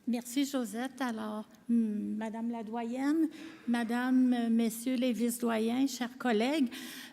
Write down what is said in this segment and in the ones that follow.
Merci, Josette. Alors, Madame la doyenne, Madame, Messieurs les vice-doyens, chers collègues,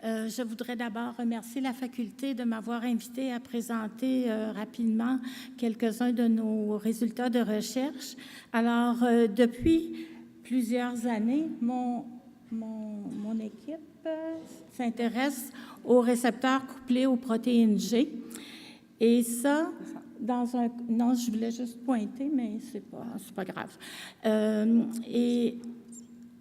je voudrais d'abord remercier la faculté de m'avoir invité à présenter rapidement quelques-uns de nos résultats de recherche. Alors, depuis plusieurs années, mon équipe s'intéresse aux récepteurs couplés aux protéines G. Et ça, non, je voulais juste pointer, mais c'est pas grave.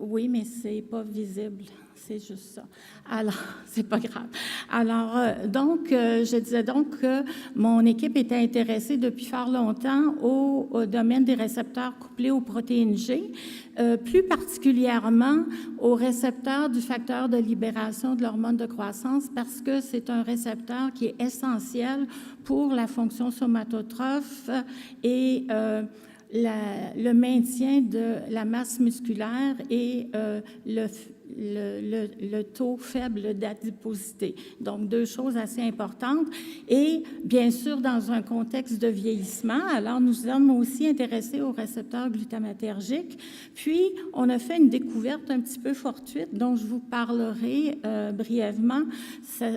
Oui, mais c'est pas visible, c'est juste ça. Alors, c'est pas grave. Alors, je disais donc que mon équipe était intéressée depuis fort longtemps au domaine des récepteurs couplés aux protéines G, plus particulièrement aux récepteurs du facteur de libération de l'hormone de croissance, parce que c'est un récepteur qui est essentiel pour la fonction somatotrophe et le maintien de la masse musculaire et le taux faible d'adiposité. Donc, deux choses assez importantes. Et bien sûr, dans un contexte de vieillissement, alors nous sommes aussi intéressés aux récepteurs glutamatergiques. Puis, on a fait une découverte un petit peu fortuite dont je vous parlerai brièvement,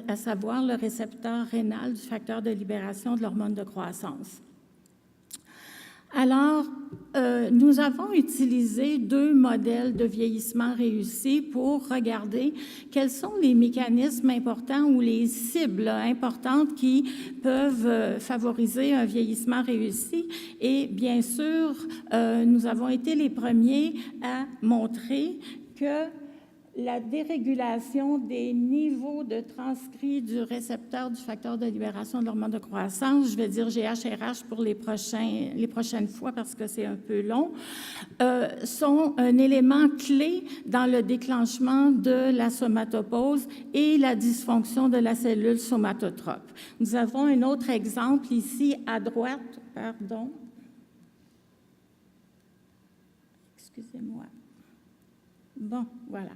à savoir le récepteur rénal du facteur de libération de l'hormone de croissance. Alors, nous avons utilisé deux modèles de vieillissement réussi pour regarder quels sont les mécanismes importants ou les cibles importantes qui peuvent favoriser un vieillissement réussi. Et bien sûr, nous avons été les premiers à montrer que la dérégulation des niveaux de transcrit du récepteur du facteur de libération de l'hormone de croissance, je vais dire GHRH pour les prochaines fois parce que c'est un peu long, sont un élément clé dans le déclenchement de la somatopause et la dysfonction de la cellule somatotrope. Nous avons un autre exemple ici à droite, excusez-moi. Bon, voilà.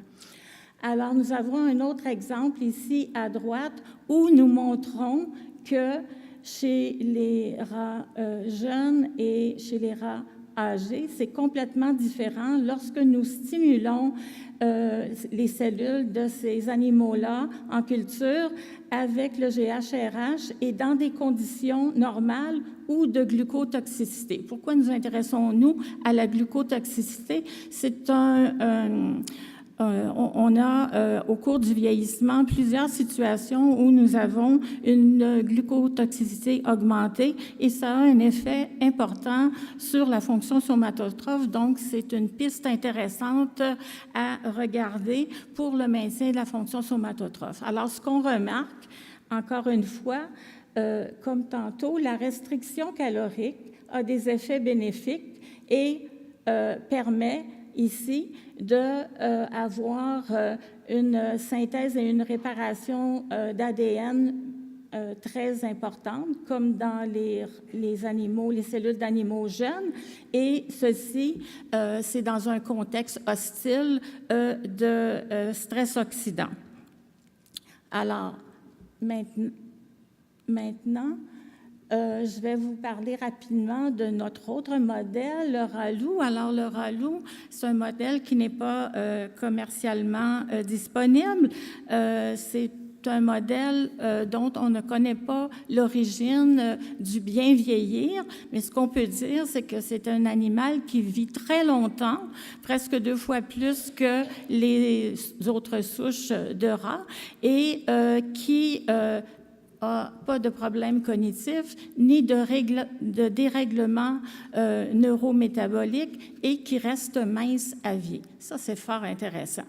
Alors, nous avons un autre exemple ici à droite où nous montrons que chez les rats jeunes et chez les rats âgés, c'est complètement différent lorsque nous stimulons les cellules de ces animaux-là en culture avec le GHRH et dans des conditions normales ou de glucotoxicité. Pourquoi nous intéressons-nous à la glucotoxicité? C'est on a, au cours du vieillissement, plusieurs situations où nous avons une glucotoxicité augmentée et ça a un effet important sur la fonction somatotrophe. Donc, c'est une piste intéressante à regarder pour le maintien de la fonction somatotrophe. Alors, ce qu'on remarque, encore une fois, comme tantôt, la restriction calorique a des effets bénéfiques et permet ici d'avoir une synthèse et une réparation d'ADN très importante, comme dans les animaux, les cellules d'animaux jeunes. Et ceci, c'est dans un contexte hostile de stress oxydant. Alors, maintenant, je vais vous parler rapidement de notre autre modèle, le RALU. Alors, le RALU, c'est un modèle qui n'est pas commercialement disponible. C'est un modèle dont on ne connaît pas l'origine du bien vieillir, mais ce qu'on peut dire, c'est que c'est un animal qui vit très longtemps, presque 2 fois plus que les autres souches de rats, et qui pas de problème cognitif, ni de dérèglement neurométabolique et qui reste mince à vie. Ça, c'est fort intéressant.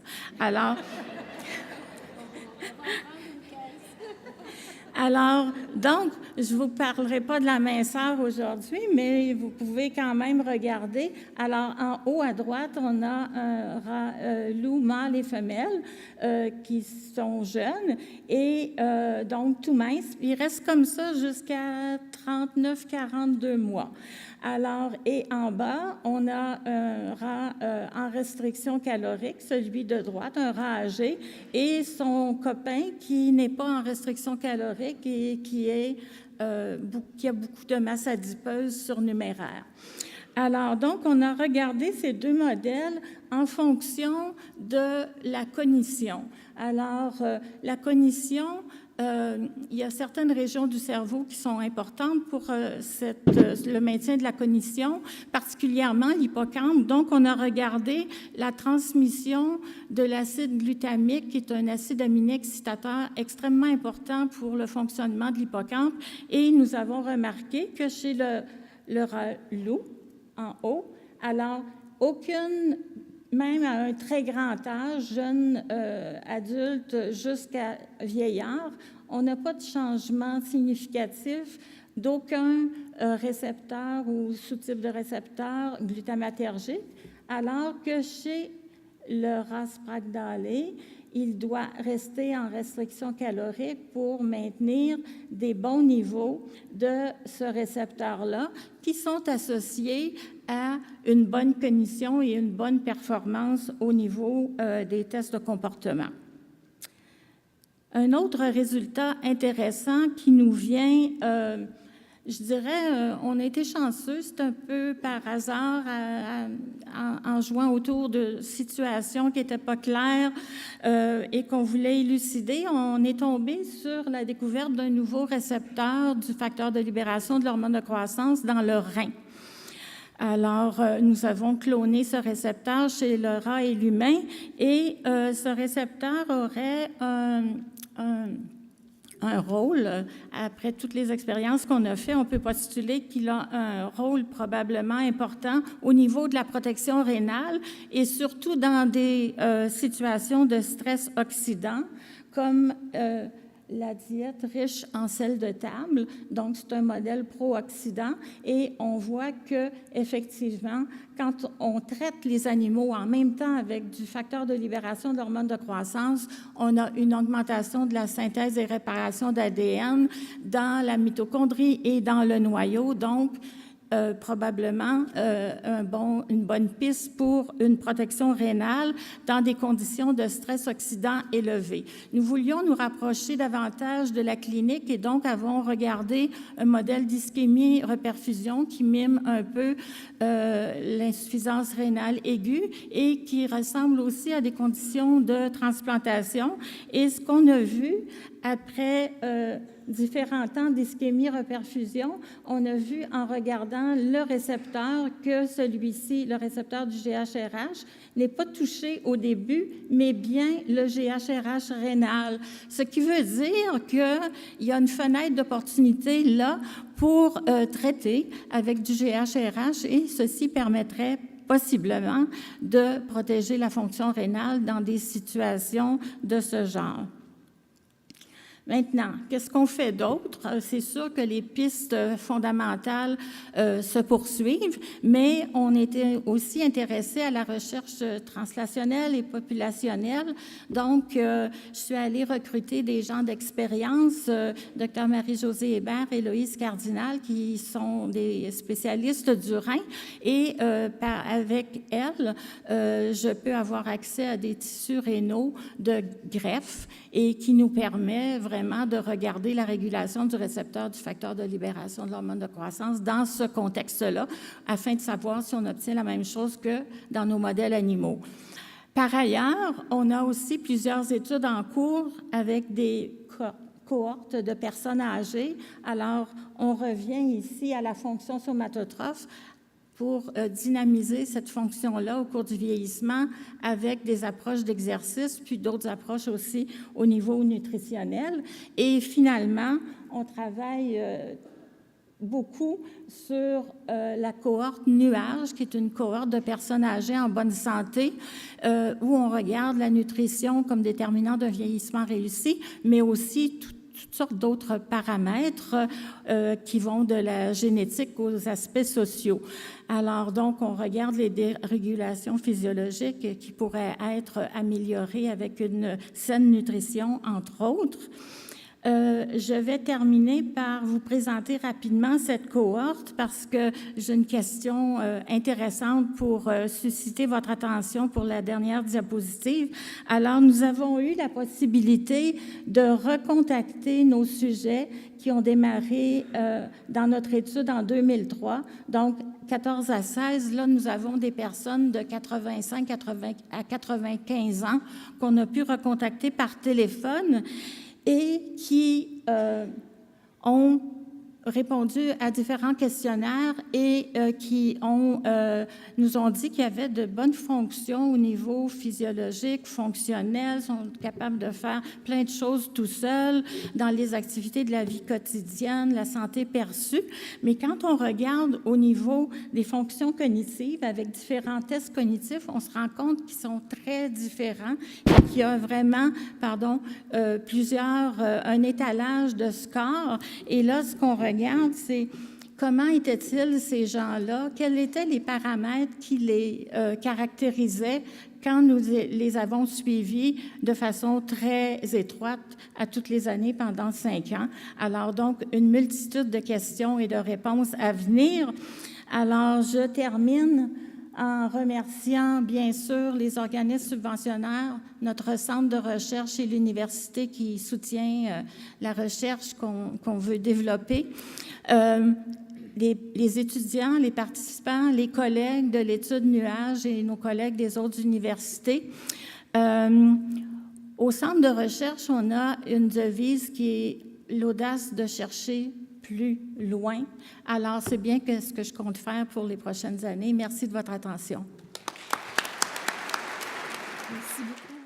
Alors, donc, je ne vous parlerai pas de la minceur aujourd'hui, mais vous pouvez quand même regarder. Alors, en haut à droite, on a un rat loup mâle et femelle qui sont jeunes et donc tout mince. Il reste comme ça jusqu'à 39-42 mois. Alors, et en bas, on a un rat en restriction calorique, celui de droite, un rat âgé, et son copain qui n'est pas en restriction calorique et qui a beaucoup de masse adipeuse surnuméraire. Alors, donc, on a regardé ces deux modèles en fonction de la cognition. Alors, la cognition, il y a certaines régions du cerveau qui sont importantes pour le maintien de la cognition, particulièrement l'hippocampe. Donc, on a regardé la transmission de l'acide glutamique, qui est un acide aminé excitateur extrêmement important pour le fonctionnement de l'hippocampe. Et nous avons remarqué que chez le loup, en haut, alors aucune, même à un très grand âge, jeune adulte jusqu'à vieillard, on n'a pas de changement significatif d'aucun récepteur ou sous-type de récepteur glutamatergique, alors que chez le rat Sprague-Dawley, il doit rester en restriction calorique pour maintenir des bons niveaux de ce récepteur-là qui sont associés à une bonne cognition et une bonne performance au niveau des tests de comportement. Un autre résultat intéressant qui nous vient, je dirais, on a été chanceux, c'est un peu par hasard en jouant autour de situations qui n'étaient pas claires et qu'on voulait élucider. On est tombé sur la découverte d'un nouveau récepteur du facteur de libération de l'hormone de croissance dans le rein. Alors, nous avons cloné ce récepteur chez le rat et l'humain et ce récepteur aurait un rôle, après toutes les expériences qu'on a faites, on peut postuler qu'il a un rôle probablement important au niveau de la protection rénale et surtout dans des situations de stress oxydant, comme la diète riche en sel de table. Donc, c'est un modèle pro-oxydant et on voit que effectivement, quand on traite les animaux en même temps avec du facteur de libération de l'hormone de croissance, on a une augmentation de la synthèse et réparation d'ADN dans la mitochondrie et dans le noyau. Donc, probablement une bonne piste pour une protection rénale dans des conditions de stress oxydant élevé. Nous voulions nous rapprocher davantage de la clinique et donc avons regardé un modèle d'ischémie-reperfusion qui mime un peu l'insuffisance rénale aiguë et qui ressemble aussi à des conditions de transplantation. Et ce qu'on a vu après différents temps d'ischémie-reperfusion, on a vu en regardant le récepteur que celui-ci, le récepteur du GHRH, n'est pas touché au début, mais bien le GHRH rénal. Ce qui veut dire qu'il y a une fenêtre d'opportunité là pour traiter avec du GHRH et ceci permettrait possiblement de protéger la fonction rénale dans des situations de ce genre. Maintenant, qu'est-ce qu'on fait d'autre? C'est sûr que les pistes fondamentales se poursuivent, mais on était aussi intéressé à la recherche translationnelle et populationnelle. Donc, je suis allée recruter des gens d'expérience, Dr Marie-Josée Hébert et Loïse Cardinal, qui sont des spécialistes du rein. Et avec elles, je peux avoir accès à des tissus rénaux de greffe et qui nous permet vraiment de regarder la régulation du récepteur du facteur de libération de l'hormone de croissance dans ce contexte-là, afin de savoir si on obtient la même chose que dans nos modèles animaux. Par ailleurs, on a aussi plusieurs études en cours avec des cohortes de personnes âgées. Alors, on revient ici à la fonction somatotrophe pour dynamiser cette fonction-là au cours du vieillissement avec des approches d'exercice, puis d'autres approches aussi au niveau nutritionnel. Et finalement, on travaille beaucoup sur la cohorte nuage, qui est une cohorte de personnes âgées en bonne santé, où on regarde la nutrition comme déterminant d'un vieillissement réussi, mais aussi toutes sortes d'autres paramètres qui vont de la génétique aux aspects sociaux. Alors, donc, on regarde les dérégulations physiologiques qui pourraient être améliorées avec une saine nutrition, entre autres. Je vais terminer par vous présenter rapidement cette cohorte parce que j'ai une question intéressante pour susciter votre attention pour la dernière diapositive. Alors, nous avons eu la possibilité de recontacter nos sujets qui ont démarré dans notre étude en 2003. Donc, 14 à 16, là, nous avons des personnes de 85 à 95 ans qu'on a pu recontacter par téléphone et qui ont répondu à différents questionnaires et qui nous ont dit qu'il y avait de bonnes fonctions au niveau physiologique, fonctionnel, sont capables de faire plein de choses tout seuls dans les activités de la vie quotidienne, la santé perçue. Mais quand on regarde au niveau des fonctions cognitives avec différents tests cognitifs, on se rend compte qu'ils sont très différents et qu'il y a vraiment, un étalage de scores. Et là, ce qu'on regarde, c'est comment étaient-ils ces gens-là, quels étaient les paramètres qui les caractérisaient quand nous les avons suivis de façon très étroite à toutes les années pendant 5 ans. Alors donc, une multitude de questions et de réponses à venir. Alors, je termine en remerciant, bien sûr, les organismes subventionnaires, notre centre de recherche et l'université qui soutient la recherche qu'on veut développer, les étudiants, les participants, les collègues de l'étude Nuage et nos collègues des autres universités. Au centre de recherche, on a une devise qui est l'audace de chercher plus loin. Alors, c'est bien que ce que je compte faire pour les prochaines années. Merci de votre attention. Merci beaucoup.